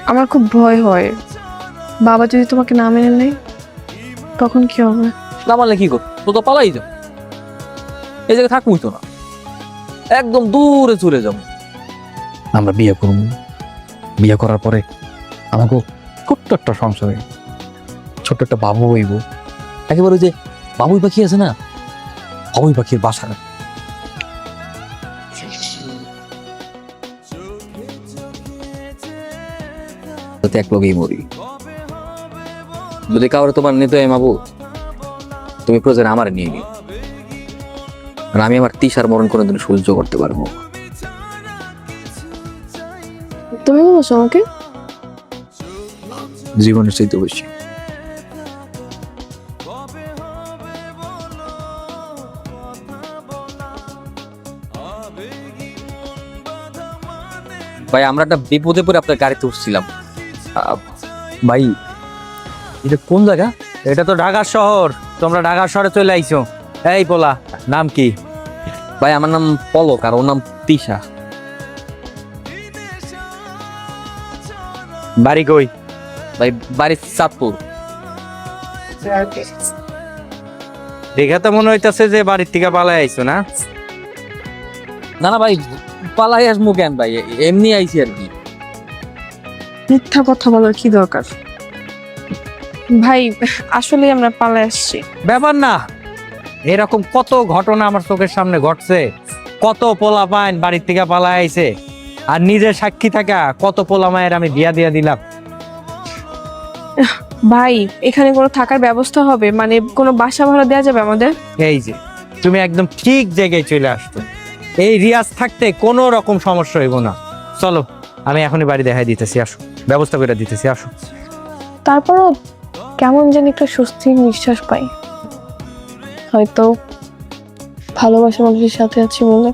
আমার খুব ভয় হয়, বাবা যদি তোমাকে না মেনে নেয় তখন কি হবে? না মানলে কি করবো? তো পালাই যাও, এই জায়গায় থাকবই তো না, একদম দূরে চলে যাবো। আমরা বিয়ে করব, বিয়ে করার পরে আমাকে ছোট্ট একটা সংসারে ছোট্ট একটা বাবু হইব, একেবারে যে বাবুই পাখি আছে না, বাবুই পাখির বাসা, এক লগেই মরি। যদি কাউরে তোমার নিতে হয় মাবু, তুমি প্রয়োজন আমার নিয়ে নিও, আর আমি আমার তিসার মরণ কোনোদিন সহ্য করতে পারবো। তুমি বলছো আমাকে? জীবনের চাইতে বেশি। ভাই আমরা একটা বিপদে পড়ে আপনার গাড়িতে উঠছিলাম। ভাই এটা কোন জায়গা? এটা তো ঢাকা শহর, তোমরা ঢাকা শহরে চলে আইছো। এই পোলা, নাম কি? ভাই আমার নাম পলক আর ওর নাম তিশা। বাড়ি কই? ভাই বাড়ি চাঁদপুর। দেখে তো মনে হইতাছে যে বাড়ির থেকে পালাই আইছো না? না না ভাই, পালাই আসবো কেন ভাই, এমনি আইছি আর কি। মিথ্যা কথা বলার কি দরকার? ভাই আসলে আমরা পালায় আসছি। ব্যাপার না, এরকম কত ঘটনা আমার চোখের সামনে ঘটছে। কত পোলা পাইন বাড়ির থেকে পালাই আইছে, আর নিজের সাক্ষী থাকা কত পোলা মায়ের আমি বিয়া দিয়া দিলাম। ভাই এখানে কোনো থাকার ব্যবস্থা হবে? মানে কোনো বাসা ভাড়া দেওয়া যাবে আমাদের? এই যে তুমি একদম ঠিক জায়গায় চলে আসতো, এই রিয়াজ থাকতে কোনো রকম সমস্যা হইব না। চলো আমি এখনই বাড়ি দেখাই দিতেছি, আসো, ব্যবস্থা করে দিতেছি, আসো। তারপরও কেমন যেন একটা স্বস্তির নিঃশ্বাস পাই, হয়তো ভালোবাসা মানুষের সাথে আছি বলে।